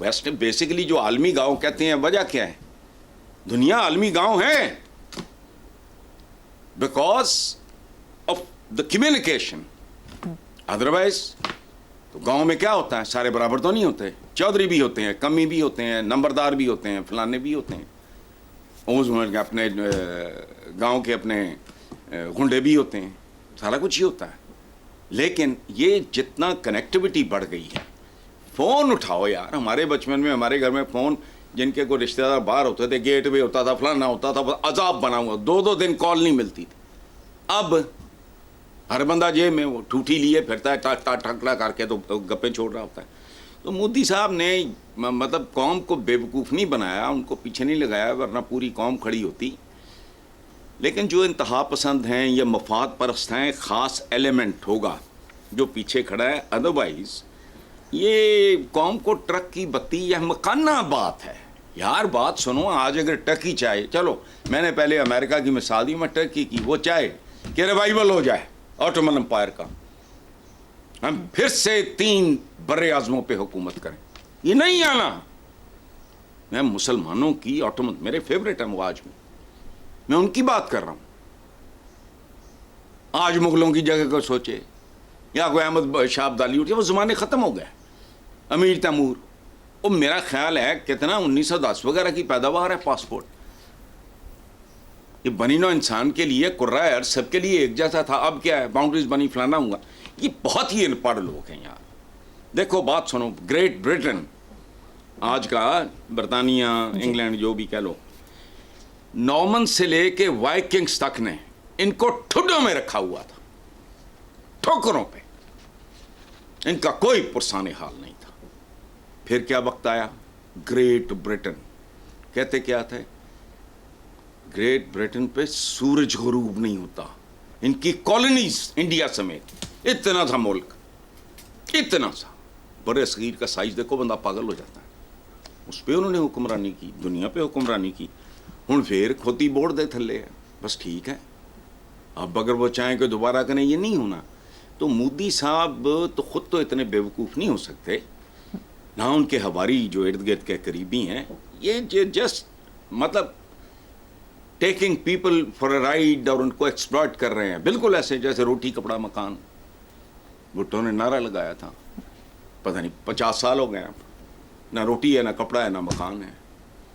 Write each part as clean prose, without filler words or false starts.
Waste basically جو عالمی گاؤں کہتے ہیں وجہ کیا ہے؟ دنیا عالمی گاؤں ہے because of the communication. Otherwise تو گاؤں میں کیا ہوتا ہے؟ سارے برابر تو نہیں ہوتے. چودھری بھی ہوتے ہیں, کمی بھی ہوتے ہیں, نمبردار بھی ہوتے ہیں, فلانے بھی ہوتے ہیں, اپنے گاؤں کے اپنے گنڈے بھی ہوتے ہیں, سارا کچھ ہی ہوتا ہے. لیکن یہ جتنا کنیکٹیوٹی بڑھ گئی ہے, فون اٹھاؤ یار. ہمارے بچپن میں ہمارے گھر میں فون, جن کے کوئی رشتہ دار باہر ہوتے تھے, گیٹ پہ ہوتا تھا, فلانا ہوتا تھا, عذاب بنا ہوا, 2 دن کال نہیں ملتی تھی. اب ہر بندہ جیب میں وہ ٹوٹی لیے پھرتا ہے, ٹھکڑا کر کے تو گپیں چھوڑ رہا ہوتا ہے. تو مودی صاحب نے مطلب قوم کو بے وقوف نہیں بنایا, ان کو پیچھے نہیں لگایا, ورنہ پوری قوم کھڑی ہوتی. لیکن جو انتہا پسند ہیں یا مفاد پرست ہیں, خاص ایلیمنٹ ہوگا جو پیچھے کھڑا ہے. ادروائز یہ قوم کو ٹرک کی بتی یا مکانہ بات ہے. یار بات سنو, آج اگر ٹرک ہی چاہے, چلو میں نے پہلے امریکہ کی مثال دی, میں ٹرکی کی, وہ چاہے کہ ریوائول ہو جائے آٹومن امپائر کا, ہم پھر سے 3 بر اعظموں پہ حکومت کریں, یہ نہیں آنا. میں مسلمانوں کی آٹومن, میرے فیوریٹ ہیں وہ آج میں ان کی بات کر رہا ہوں. آج مغلوں کی جگہ کو سوچے, یا کوئی احمد شاہ ابدالی اٹھے, وہ زمانے ختم ہو گئے. امیر تیمور, وہ میرا خیال ہے کتنا 1910 وغیرہ کی پیداوار ہے پاسپورٹ. یہ بنی نو انسان کے لیے قرۂ ارض سب کے لیے ایک جیسا تھا. اب کیا ہے, باؤنڈریز بنی, فلانا ہوا. یہ بہت ہی ان پڑھ لوگ ہیں یار. دیکھو بات سنو, گریٹ برٹن آج کا برطانیہ, انگلینڈ جو بھی کہہ لو, نارمن سے لے کے وائکنگز تک نے ان کو ٹھڈوں میں رکھا ہوا تھا, ٹھوکروں پہ. ان کا کوئی پرسان حال نہیں تھا. پھر کیا وقت آیا, گریٹ برٹن کہتے کیا تھے, گریٹ برٹن پہ سورج غروب نہیں ہوتا. ان کی کالونیز انڈیا سمیت, اتنا تھا ملک, اتنا سا. بر صغیر کا سائز دیکھو, بندہ پاگل ہو جاتا ہے. اس پہ انہوں نے حکمرانی کی, دنیا پہ حکمرانی کی. ہوں پھر کھوتی بورڈ دے تھلے ہے, بس ٹھیک ہے. اب اگر وہ چاہیں کہ دوبارہ کریں, یہ نہیں ہونا. تو مودی صاحب تو خود تو اتنے بیوقوف نہیں ہو سکتے, نہ ان کے ہواری جو ارد گرد کے قریبی ہیں. یہ جسٹ مطلب taking people for a ride, اور ان کو ایکسپلائٹ کر رہے ہیں. بالکل ایسے جیسے روٹی کپڑا مکان بھٹو نے نعرہ لگایا تھا. پتہ نہیں 50 سال ہو گئے ہیں, نہ روٹی ہے, نہ کپڑا ہے, نہ مکان ہے.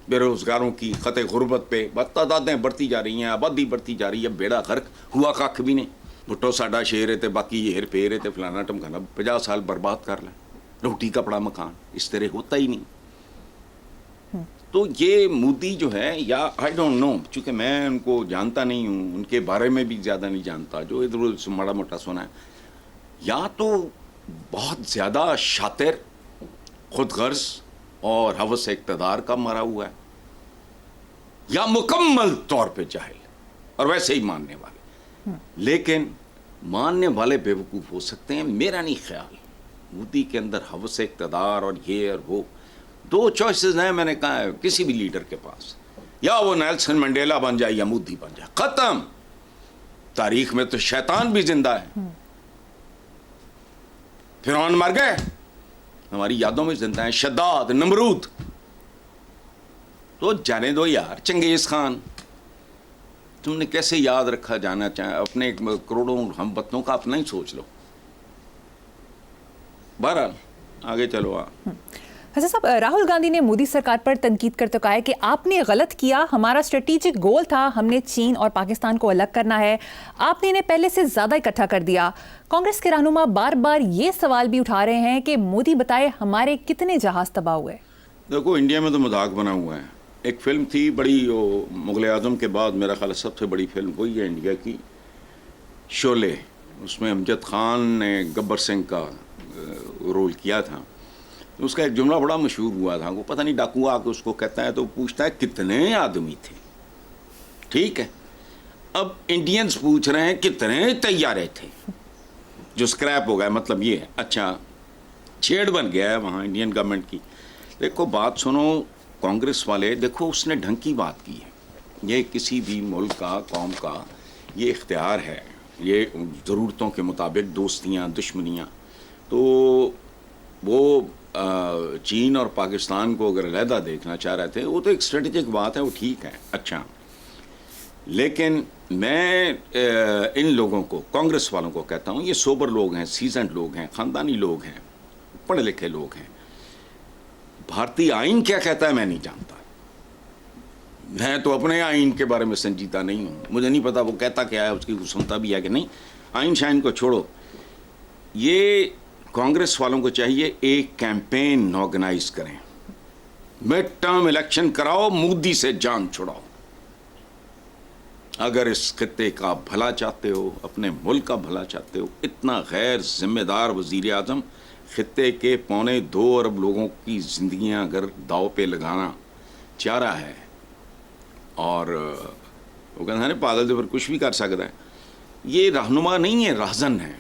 بے روزگاروں کی خطے غربت پہ تعدادیں بڑھتی جا رہی ہیں, آبادی بڑھتی جا رہی ہے. بیڑا غرق ہوا کھ بھی نہیں. بھٹو ساڈا شیر ہے تے باقی یہ ہیر پھیر ہے تے فلانا ٹمکانا, 50 سال برباد کر لیں. روٹی کپڑا مکان اس طرح ہوتا ہی نہیں. تو یہ مودی جو ہے, یا آئی ڈونٹ نو, چونکہ میں ان کو جانتا نہیں ہوں, ان کے بارے میں بھی زیادہ نہیں جانتا, جو ادھر ادھر سے مڑا موٹا سنا ہے, یا تو بہت زیادہ شاطر, خود غرض اور ہوس اقتدار کا مرا ہوا ہے, یا مکمل طور پہ جاہل اور ویسے ہی ماننے والے. لیکن ماننے والے بیوقوف ہو سکتے ہیں, میرا نہیں خیال. مودی کے اندر ہوس اقتدار اور یہ اور وہ, 2 چوائسز ہیں میں نے کہا ہے کسی بھی لیڈر کے پاس, یا وہ نیلسن منڈیلا بن جائے یا مودی بن جائے, ختم. تاریخ میں تو شیطان بھی زندہ ہے, فرعون مر گئے, ہماری یادوں میں زندہ ہیں, شداد, نمرود. تو جانے دو یار. چنگیز خان تم نے کیسے یاد رکھا جانا چاہے, اپنے کروڑوں ہم وطنوں کا اپنا ہی سوچ لو. بہرحال آگے چلو. حسن صاحب, راہل گاندھی نے مودی سرکار پر تنقید کرتے کہا ہے کہ آپ نے غلط کیا, ہمارا اسٹریٹجک گول تھا, ہم نے چین اور پاکستان کو الگ کرنا ہے, آپ نے انہیں پہلے سے زیادہ اکٹھا کر دیا. کانگریس کے رہنما بار بار یہ سوال بھی اٹھا رہے ہیں کہ مودی بتائے ہمارے کتنے جہاز تباہ ہوئے. دیکھو انڈیا میں تو مذاق بنا ہوا ہے. ایک فلم تھی بڑی, مغل اعظم کے بعد میرا خیال سب سے بڑی فلم وہی ہے انڈیا کی, شولے. اس میں امجد خان نے گبر سنگھ کا رول کیا تھا. اس کا ایک جملہ بڑا مشہور ہوا تھا, وہ پتہ نہیں ڈاکو آ کے اس کو کہتا ہے تو پوچھتا ہے کتنے آدمی تھے. ٹھیک ہے, اب انڈینز پوچھ رہے ہیں کتنے طیارے تھے جو اسکریپ ہو گئے, مطلب یہ ہے. اچھا چھیڑ بن گیا ہے وہاں انڈین گورنمنٹ کی. دیکھو بات سنو, کانگریس والے دیکھو اس نے ڈھنگ کی بات کی ہے. یہ کسی بھی ملک کا, قوم کا یہ اختیار ہے, یہ ضرورتوں کے مطابق دوستیاں, دشمنیاں. تو وہ چین اور پاکستان کو اگر علیحدہ دیکھنا چاہ رہے تھے وہ تو ایک اسٹریٹجک بات ہے, وہ ٹھیک ہے, اچھا, لیکن میں ان لوگوں کو, کانگریس والوں کو کہتا ہوں, یہ سوبر لوگ ہیں, سیزنڈ لوگ ہیں, خاندانی لوگ ہیں, پڑھے لکھے لوگ ہیں. بھارتی آئین کیا کہتا ہے میں نہیں جانتا, میں تو اپنے آئین کے بارے میں سنجیدہ نہیں ہوں, مجھے نہیں پتا وہ کہتا کیا ہے, اس کی سنتا بھی ہے کہ نہیں. آئین شائن کو چھوڑو, یہ کانگریس والوں کو چاہیے ایک کیمپین آرگنائز کریں, مڈ ٹرم الیکشن کراؤ, مودی سے جان چھڑاؤ. اگر اس خطے کا بھلا چاہتے ہو, اپنے ملک کا بھلا چاہتے ہو, اتنا غیر ذمہ دار وزیر اعظم خطے کے 2.25 ارب لوگوں کی زندگیاں اگر داؤ پہ لگانا چاہ رہا ہے, اور وہ کہتے ہیں پاگل سے پر کچھ بھی کر سکتا ہے, یہ رہنما نہیں ہے, راہزن ہے.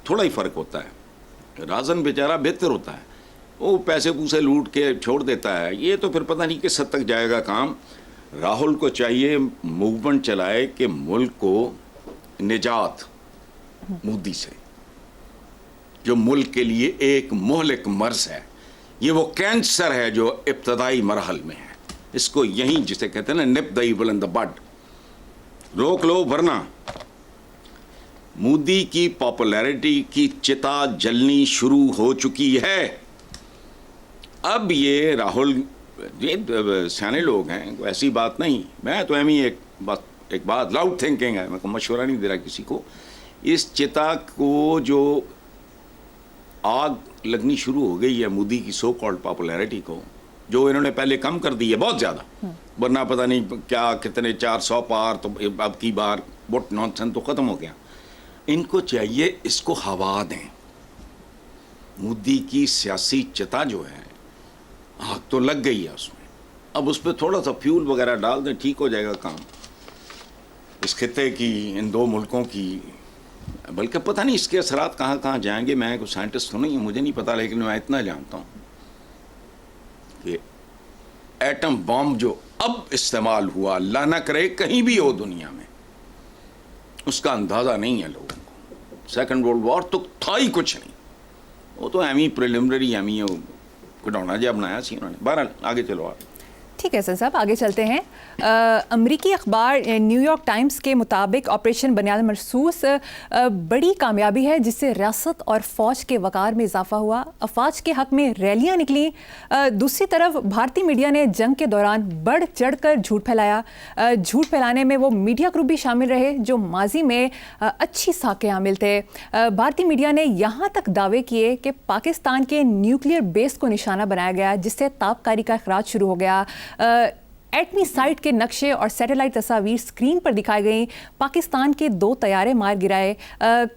تھوڑا ہی فرق ہوتا ہے, راہزن بیچارہ بہتر ہوتا ہے, وہ پیسے پوسے لوٹ کے چھوڑ دیتا ہے, یہ تو پھر پتہ نہیں کس حد تک جائے گا کام. راہل کو چاہیے موومنٹ چلائے کہ ملک کو نجات مودی سے, جو ملک کے لیے ایک مہلک مرض ہے, یہ وہ کینسر ہے جو ابتدائی مراحل میں ہے, اس کو یہیں جسے کہتے ہیں نا نپ دا ایول ان دا بڈ, روک لو, ورنہ مودی کی پاپولیرٹی کی چتا جلنی شروع ہو چکی ہے. اب یہ راہل یہ سیانے لوگ ہیں, ایسی بات نہیں, میں تو ایم ہی ایک بات لاؤڈ تھنکنگ ہے, میں کو مشورہ نہیں دے رہا کسی کو. اس چتا کو جو آگ لگنی شروع ہو گئی ہے مودی کی سو کالڈ پاپولیرٹی کو, جو انہوں نے پہلے کم کر دی ہے بہت زیادہ, ورنہ پتہ نہیں کیا کتنے 400 پار, تو اب کی بار بٹ نانسن تو ختم ہو گیا. ان کو چاہیے اس کو ہوا دیں. مودی کی سیاسی چتا جو ہے آگ تو لگ گئی ہے اس میں, اب اس پہ تھوڑا سا فیول وغیرہ ڈال دیں, ٹھیک ہو جائے گا کام. اس خطے کی, ان دو ملکوں کی, بلکہ پتہ نہیں اس کے اثرات کہاں کہاں جائیں گے. میں کوئی سائنٹسٹ تو نہیں ہوں, مجھے نہیں پتا, لیکن میں اتنا جانتا ہوں کہ ایٹم بام جو اب استعمال ہوا, اللہ نہ کرے کہیں بھی ہو دنیا میں, اس کا اندازہ نہیں ہے لوگوں کو. سیکنڈ ورلڈ وار تو تھا ہی کچھ نہیں, وہ تو ایم ہی پریلیمنری, ایم ہی کڈونا جب بنایا سی انہوں نے. بہرحال آگے چلو آپ. ٹھیک ہے حسن صاحب, آگے چلتے ہیں. امریکی اخبار نیو یارک ٹائمز کے مطابق آپریشن بنیاد مرصوص بڑی کامیابی ہے جس سے ریاست اور فوج کے وقار میں اضافہ ہوا, افواج کے حق میں ریلیاں نکلیں. دوسری طرف بھارتی میڈیا نے جنگ کے دوران بڑھ چڑھ کر جھوٹ پھیلایا. جھوٹ پھیلانے میں وہ میڈیا گروپ بھی شامل رہے جو ماضی میں اچھی ساکھ کے حامل تھے. بھارتی میڈیا نے یہاں تک دعوے کیے کہ پاکستان کے نیوکلیئر بیس کو نشانہ بنایا گیا, جس سے تابکاری کا اخراج شروع ہو گیا. ایٹمی سائٹ کے نقشے اور سیٹلائٹ تصاویر سکرین پر دکھائی گئیں. پاکستان کے 2 طیارے مار گرائے.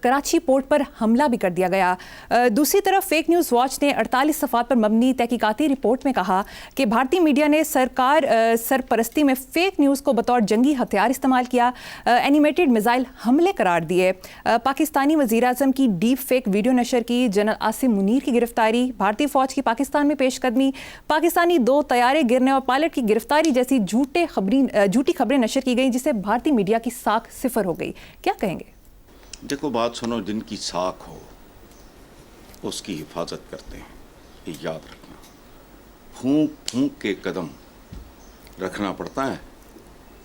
کراچی پورٹ پر حملہ بھی کر دیا گیا. دوسری طرف فیک نیوز واچ نے 48 صفحات پر مبنی تحقیقاتی رپورٹ میں کہا کہ بھارتی میڈیا نے سرکار سرپرستی میں فیک نیوز کو بطور جنگی ہتھیار استعمال کیا, اینیمیٹڈ میزائل حملے قرار دیے. پاکستانی وزیر اعظم کی ڈیپ فیک ویڈیو نشر کی, جنرل عاصم منیر کی گرفتاری, بھارتی فوج کی پاکستان میں پیش قدمی, پاکستانی 2 طیارے گرنے اور پائلٹ کی گرفتاری جیسی جھوٹی خبریں نشر کی گئیں, جس سے بھارتی میڈیا کی ساکھ صفر ہو گئی. کیا کہیں گے؟ دیکھو بات سنو, جن کی ساکھ ہو اس کی حفاظت کرتے ہیں, یہ یاد رکھنا. پھونک پھونک کے قدم رکھنا پڑتا ہے.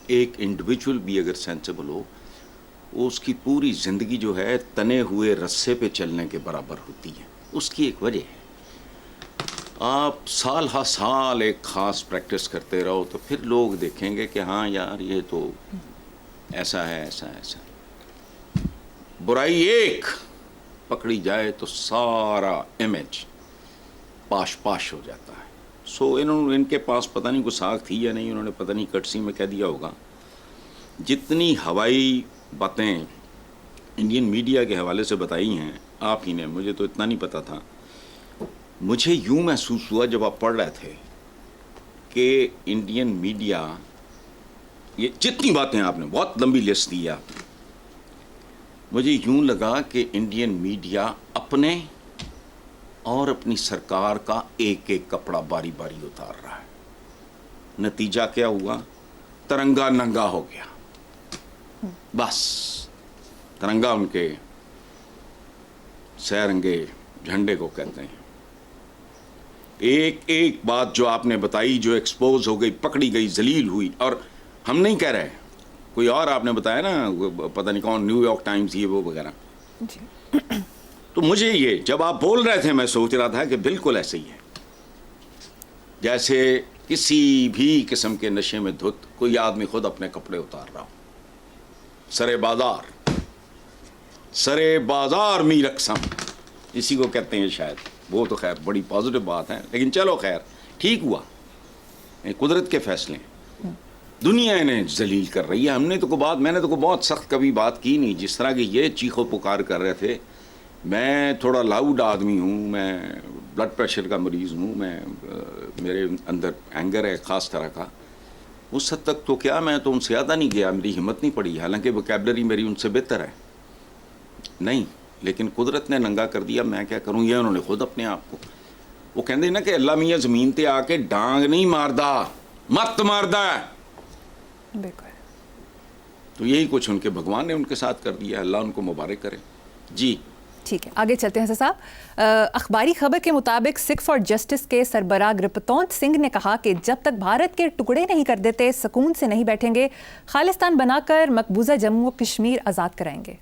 ایک انڈیویجول بھی اگر سینسیبل ہو, وہ اس کی پوری زندگی جو ہے تنے ہوئے رسے پہ چلنے کے برابر ہوتی ہے. اس کی ایک وجہ ہے, آپ سال ہا سال ایک خاص پریکٹس کرتے رہو تو پھر لوگ دیکھیں گے کہ ہاں یار یہ تو ایسا ہے, ایسا ایسا. برائی ایک پکڑی جائے تو سارا امیج پاش پاش ہو جاتا ہے. سو ان کے پاس پتہ نہیں کوئی ساکھ تھی یا نہیں, انہوں نے پتہ نہیں کٹسی میں کہہ دیا ہوگا. جتنی ہوائی باتیں انڈین میڈیا کے حوالے سے بتائی ہیں آپ ہی نے, مجھے تو اتنا نہیں پتا تھا. مجھے یوں محسوس ہوا جب آپ پڑھ رہے تھے کہ انڈین میڈیا, یہ جتنی باتیں آپ نے, بہت لمبی لسٹ دی ہے آپ نے, مجھے یوں لگا کہ انڈین میڈیا اپنے اور اپنی سرکار کا ایک ایک کپڑا باری باری اتار رہا ہے. نتیجہ کیا ہوا؟ ترنگا ننگا ہو گیا. بس ترنگا ان کے سہ رنگے جھنڈے کو کہتے ہیں. ایک ایک بات جو آپ نے بتائی جو ایکسپوز ہو گئی, پکڑی گئی, ذلیل ہوئی. اور ہم نہیں کہہ رہے, کوئی اور آپ نے بتایا نا, پتہ نہیں کون, نیو یارک ٹائمز یہ وہ وغیرہ. تو مجھے یہ جب آپ بول رہے تھے میں سوچ رہا تھا کہ بالکل ایسے ہی ہے, جیسے کسی بھی قسم کے نشے میں دھت کوئی آدمی خود اپنے کپڑے اتار رہا ہو. سرے بازار می رقصم اسی کو کہتے ہیں شاید. وہ تو خیر بڑی پازیٹیو بات ہے, لیکن چلو خیر ٹھیک ہوا, قدرت کے فیصلے ہیں. دنیا انہیں ذلیل کر رہی ہے. ہم نے تو کوئی بات, میں نے تو کوئی بہت سخت کبھی بات کی نہیں, جس طرح کہ یہ چیخو پکار کر رہے تھے. میں تھوڑا لاؤڈ آدمی ہوں, میں بلڈ پریشر کا مریض ہوں, میں میرے اندر اینگر ہے خاص طرح کا. اس حد تک تو کیا, میں تو ان سے زیادہ نہیں گیا, میری ہمت نہیں پڑی, حالانکہ ووکیبلری میری ان سے بہتر ہے. نہیں, لیکن قدرت نے ننگا کر دیا, میں کیا کروں. یہ انہوں نے خود اپنے آپ کو, وہ کہتے ہیں نا کہ اللہ میاں زمین تے آ کے ڈانگ نہیں ماردا, مت ماردا ہے. بالکل. تو یہی کچھ ان کے بھگوان نے ان کے ساتھ کر دیا, اللہ ان کو مبارک کرے. جی ٹھیک ہے, آگے چلتے ہیں صاحب. اخباری خبر کے مطابق سکھ فار جسٹس کے سربراہ گرپتونت سنگھ نے کہا کہ جب تک بھارت کے ٹکڑے نہیں کر دیتے سکون سے نہیں بیٹھیں گے, خالصتان بنا کر مقبوضہ جموں و کشمیر آزاد کرائیں گے.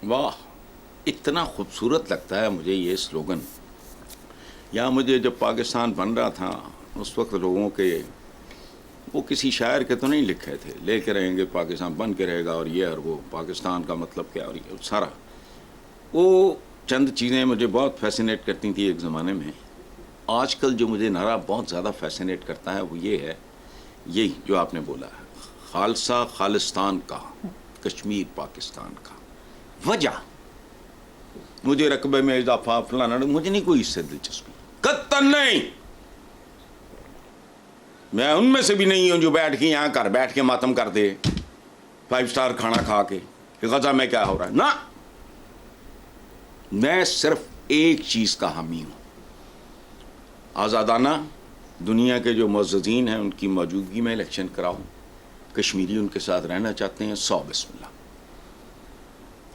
واہ, اتنا خوبصورت لگتا ہے مجھے یہ سلوگن. یا مجھے جب پاکستان بن رہا تھا اس وقت لوگوں کے, وہ کسی شاعر کے تو نہیں لکھے تھے, لے کے رہیں گے پاکستان بن کے رہے گا اور یہ اور وہ, پاکستان کا مطلب کیا, اور یہ سارا. وہ چند چیزیں مجھے بہت فیسینیٹ کرتی تھیں ایک زمانے میں. آج کل جو مجھے نعرہ بہت زیادہ فیسینیٹ کرتا ہے وہ یہ ہے, یہی جو آپ نے بولا ہے, خالصہ خالصتان کا, کشمیر پاکستان کا. وجہ مجھے رقبے میں اضافہ فلانا, مجھے نہیں کوئی اس سے دلچسپی, قطعاً نہیں. میں ان میں سے بھی نہیں ہوں جو بیٹھ کے یہاں کر بیٹھ کے ماتم کر دے 5 اسٹار کھانا کھا کے کہ غزہ میں کیا ہو رہا ہے. نہ, میں صرف ایک چیز کا حامی ہوں, آزادانہ دنیا کے جو معززین ہیں ان کی موجودگی میں الیکشن کراؤ. کشمیری ان کے ساتھ رہنا چاہتے ہیں, 100 بسم اللہ.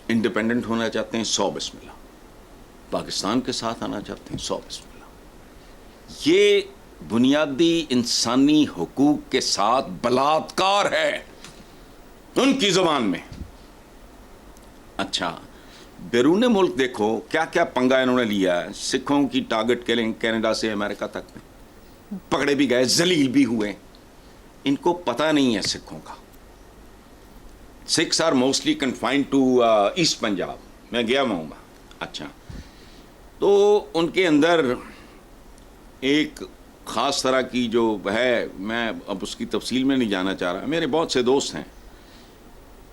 انڈیپینڈنٹ ہونا چاہتے ہیں, 100 بسم اللہ. پاکستان کے ساتھ آنا چاہتے ہیں, 100 بسم اللہ. یہ بنیادی انسانی حقوق کے ساتھ بلااتکار ہے ان کی زبان میں. اچھا, بیرون ملک دیکھو کیا کیا پنگا انہوں نے لیا ہے. سکھوں کی ٹارگٹ کلنگ کینیڈا سے امریکہ تک میں, پکڑے بھی گئے, ذلیل بھی ہوئے. ان کو پتہ نہیں ہے سکھوں کا. Sikhs are mostly confined to east Punjab, میں گیا ہوا ہوں. اچھا, تو ان کے اندر ایک خاص طرح کی جو ہے, میں اب اس کی تفصیل میں نہیں جانا چاہ رہا. میرے بہت سے دوست ہیں.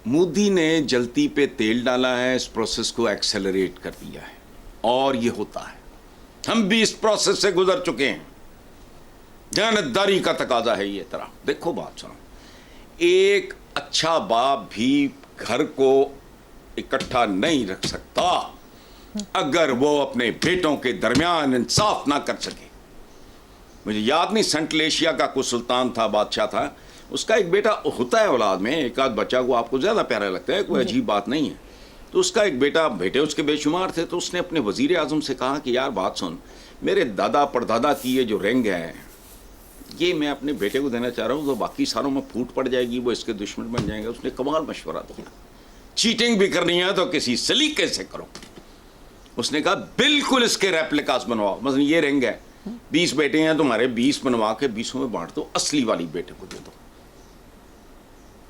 مودی نے جلتی پہ تیل ڈالا ہے, اس پروسیس کو ایکسیلریٹ کر دیا ہے, اور یہ ہوتا ہے. ہم بھی اس پروسیس سے گزر چکے ہیں. جانتداری کا تقاضا ہے یہ طرح. دیکھو بات سنو, ایک اچھا باپ بھی گھر کو اکٹھا نہیں رکھ سکتا اگر وہ اپنے بیٹوں کے درمیان انصاف نہ کر سکے. مجھے یاد نہیں, سینٹرل ایشیا کا کوئی سلطان تھا, بادشاہ تھا, اس کا ایک بیٹا ہوتا ہے اولاد میں, ایک آدھ بچہ کو آپ کو زیادہ پیارا لگتا ہے, کوئی عجیب بات نہیں ہے. تو اس کا ایک بیٹا, بیٹے اس کے بے شمار تھے. تو اس نے اپنے وزیر اعظم سے کہا کہ یار بات سن, میرے دادا پردادا کی یہ جو رنگ ہے یہ میں اپنے بیٹے کو دینا چاہ رہا ہوں, تو باقی ساروں میں پھوٹ پڑ جائے گی, وہ اس کے دشمن بن جائیں گے. اس نے کمال مشورہ دیا, چیٹنگ بھی کرنی ہے تو کسی سلیقے سے کرو. اس نے کہا بالکل اس کے ریپلیکاس بنواؤ, مثلا یہ رنگ ہے, 20 بیٹے ہیں تمہارے, 20 بنوا کے 20 میں بانٹ دو, اصلی والی بیٹے کو دے دو.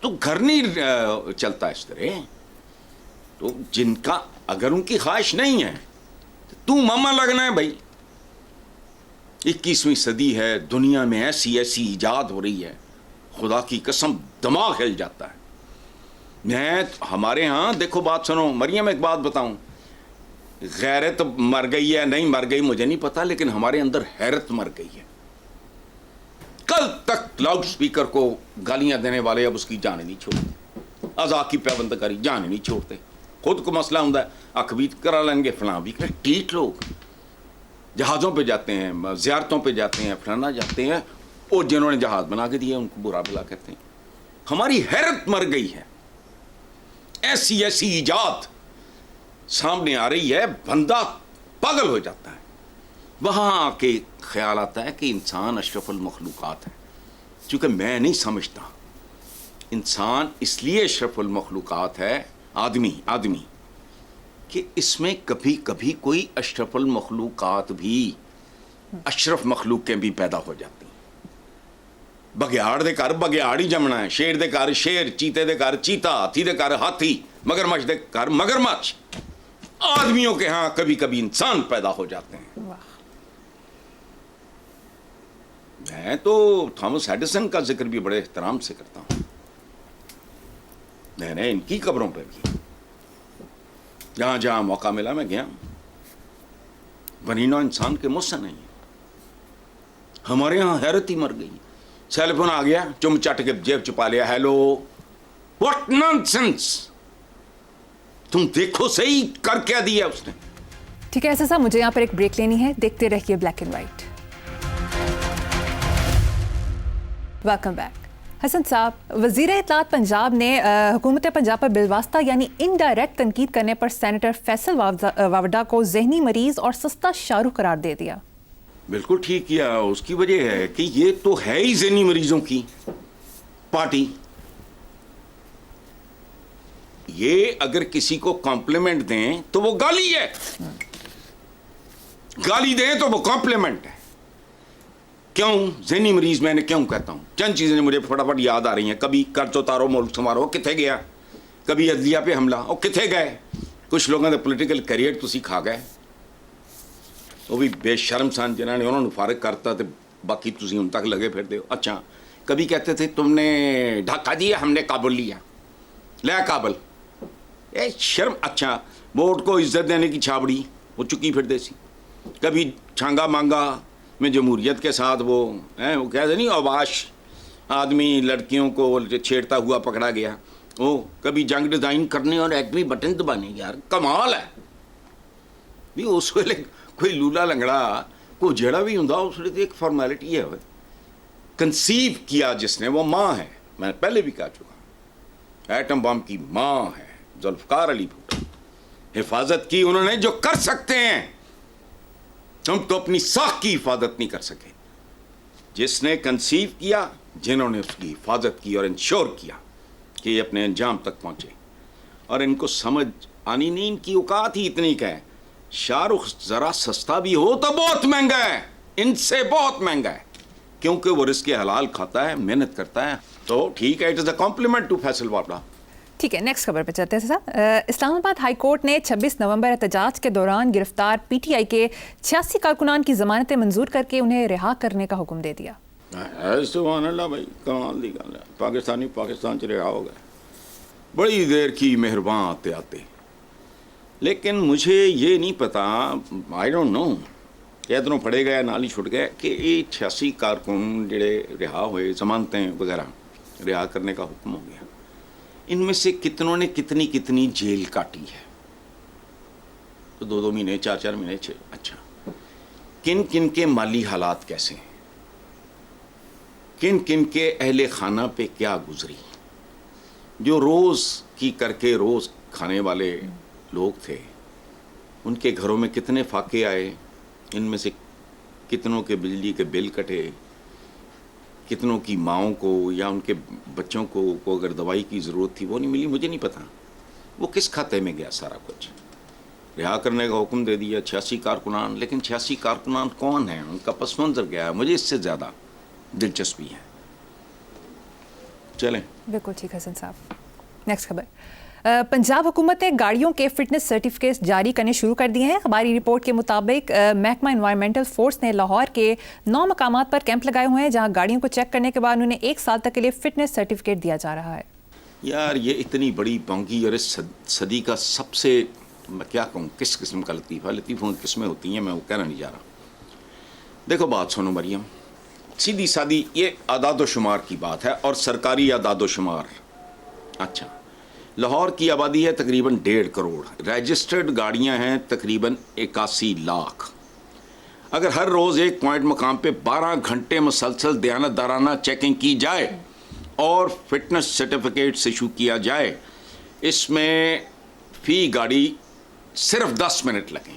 تو گھر نہیں چلتا اس طرح. تو جن کا اگر ان کی خواہش نہیں ہے تو ماما لگنا ہے بھائی. 21ویں صدی ہے, دنیا میں ایسی ایسی ایجاد ہو رہی ہے, خدا کی قسم دماغ ہل جاتا ہے. میں ہمارے ہاں دیکھو بات سنو, مریم ایک بات بتاؤں, غیرت مر گئی ہے نہیں مر گئی مجھے نہیں پتا, لیکن ہمارے اندر حیرت مر گئی ہے. کل تک لاؤڈ سپیکر کو گالیاں دینے والے اب اس کی جان نہیں چھوڑتے, اذا کی پیوند کاری جان نہیں چھوڑتے. خود کو مسئلہ ہوں اکھ بھی کرا لیں گے, فلاں بھی کریں. ٹھیک لوگ جہازوں پہ جاتے ہیں, زیارتوں پہ جاتے ہیں, فلانا جاتے ہیں, اور جنہوں نے جہاز بنا کے دیے ان کو برا بلا کہتے ہیں. ہماری حیرت مر گئی ہے. ایسی ایسی ایجاد سامنے آ رہی ہے, بندہ پاگل ہو جاتا ہے. وہاں آ کے خیال آتا ہے کہ انسان اشرف المخلوقات ہے. چونکہ میں نہیں سمجھتا انسان اس لیے اشرف المخلوقات ہے، آدمی کہ اس میں کبھی کبھی کوئی اشرف المخلوقات بھی اشرف مخلوقیں بھی پیدا ہو جاتی ہیں. بگیاڑ دے گھر بگیاڑ ہی جمنا ہے، شیر دے گھر شیر، چیتے دے گھر چیتا، ہاتھی دے گھر ہاتھی، مگرمچھ دے گھر مگرمچھ. آدمیوں کے ہاں کبھی کبھی انسان پیدا ہو جاتے ہیں. میں تو تھامس ایڈیسن کا ذکر بھی بڑے احترام سے کرتا ہوں. میں نے ان کی قبروں پہ بھی جہاں جہاں موقع ملا میں گیا. بنینا انسان کے مجھ سے نہیں ہے. ہمارے یہاں حیرت ہی مر گئی. سیل فون آ گیا، چم چٹ کے جیب چھپا لیا. Hello, what nonsense. تم دیکھو صحیح کر کیا دیا اس نے. ٹھیک ہے ایسا صاحب، مجھے یہاں پر ایک بریک لینی ہے. دیکھتے رہیے black and white. Welcome back. Hasan صاحب، وزیر اطلاعات پنجاب نے حکومت پنجاب پر بالواسطہ یعنی انڈائریکٹ تنقید کرنے پر سینیٹر فیصل واوڈا کو ذہنی مریض اور سستا شاہ رخ قرار دے دیا. بالکل ٹھیک کیا. اس کی وجہ ہے کہ یہ تو ہے ہی ذہنی مریضوں کی پارٹی. یہ اگر کسی کو کمپلیمنٹ دیں تو وہ گالی ہے، گالی دیں تو وہ کمپلیمنٹ ہے. کیوں ذہنی مریض میں نے کیوں کہتا ہوں؟ چند چیزیں مجھے فٹافٹ یاد آ رہی ہیں. کبھی قرض اتارو ملک سنوارو، کتنے گیا. کبھی عدلیہ پہ حملہ، اور کتنے گئے. کچھ لوگوں نے پولیٹیکل کیریئر تسی کھا گئے، وہ بھی بے شرم سن جنہوں نے انہوں نے فارغ کرتا تو باقی تسی ان تک لگے پھرتے ہو. اچھا، کبھی کہتے تھے تم نے ڈھاکہ دیا، ہم نے کابل لیا. لیا کابل، اے شرم. اچھا، ووٹ کو عزت دینے کی چھابڑی وہ چکی پھر دیسی. کبھی چھانگا مانگا میں جمہوریت کے ساتھ وہ کہتے نہیں اوباش آدمی لڑکیوں کو چھیڑتا ہوا پکڑا گیا. وہ کبھی جنگ ڈیزائن کرنے اور ایٹمی بٹن دبانے. یار کمال ہے. بھی اس ویلے کوئی لولا لنگڑا کوئی جڑا بھی ہوں اس ویلے ایک فارمیلٹی ہے. کنسیو کیا جس نے وہ ماں ہے. میں پہلے بھی کہہ چکا، ایٹم بم کی ماں ہے ذوالفقار علی بھٹو. حفاظت کی انہوں نے جو کر سکتے ہیں. ہم تو اپنی ساکھ کی حفاظت نہیں کر سکے. جس نے کنسیو کیا، جنہوں نے اس کی حفاظت کی اور انشور کیا کہ یہ اپنے انجام تک پہنچے. اور ان کو سمجھ آنی نہیں، ان کی اوقات ہی اتنی کہ شاہ رخ ذرا سستا بھی ہو تو بہت مہنگا ہے، ان سے بہت مہنگا ہے، کیونکہ وہ رزق حلال کھاتا ہے، محنت کرتا ہے. تو ٹھیک ہے، it is a compliment to Faisal Vawda. ٹھیک ہے، نیکسٹ خبر پہ چلتے ہیں صاحب. اسلام آباد ہائی کورٹ نے 26 نومبر احتجاج کے دوران گرفتار پی ٹی آئی کے 86 کارکنان کی ضمانتیں منظور کر کے انہیں رہا کرنے کا حکم دے دیا. سبحان اللہ بھائی، کمال دی گل ہے. پاکستانی پاکستان چ رہا ہو گئے بڑی دیر کی مہربان آتے. لیکن مجھے یہ نہیں پتا، آئی ڈونٹ نو کہ ادھروں پڑے گئے نال ہی چھٹ گئے کہ یہ 86 کارکن جڑے رہا ہوئے، ضمانتیں وغیرہ رہا کرنے کا حکم ہو گیا. ان میں سے کتنوں نے کتنی جیل کاٹی ہے؟ تو 2 مہینے 4 مہینے 6. اچھا، کن کے مالی حالات کیسے ہیں؟ کن کے اہل خانہ پہ کیا گزری؟ جو روز کی کر کے روز کھانے والے لوگ تھے، ان کے گھروں میں کتنے فاقے آئے؟ ان میں سے کتنوں کے بجلی کے بل کٹے؟ کتنوں کی ماؤں کو یا ان کے بچوں کو اگر دوائی کی ضرورت تھی وہ نہیں ملی؟ مجھے نہیں پتا وہ کس کھاتے میں گیا. سارا کچھ رہا کرنے کا حکم دے دیا 86 کارکنان. لیکن 86 کارکنان کون ہیں؟ ان کا پس منظر کیا ہے؟ مجھے اس سے زیادہ دلچسپی ہے. چلیں. بالکل ٹھیک حسن صاحب. نیکسٹ خبر. پنجاب حکومت نے گاڑیوں کے فٹنس سرٹیفکیٹ جاری کرنے شروع کر دیے ہیں. ہماری رپورٹ کے مطابق محکمہ انوائرمنٹل فورس نے لاہور کے 9 مقامات پر کیمپ لگائے ہوئے ہیں جہاں گاڑیوں کو چیک کرنے کے بعد انہیں 1 سال تک کے لیے فٹنس سرٹیفکیٹ دیا جا رہا ہے. یار یہ اتنی بڑی بونگی اور اس صدی کا سب سے میں کیا کہوں کس قسم کا لطیفوں کی قسمیں ہوتی ہیں، میں وہ کہنا نہیں جا رہا. دیکھو بات سنو مریم، سیدھی سادی یہ اعداد و شمار کی بات ہے اور سرکاری اعداد و شمار. اچھا، لاہور کی آبادی ہے تقریباً 1.5 کروڑ، رجسٹرڈ گاڑیاں ہیں تقریباً 81 لاکھ. اگر ہر روز ایک پوائنٹ مقام پہ 12 گھنٹے مسلسل دیانتدارانہ چیکنگ کی جائے اور فٹنس سرٹیفکیٹس ایشو کیا جائے، اس میں فی گاڑی صرف 10 منٹ لگیں.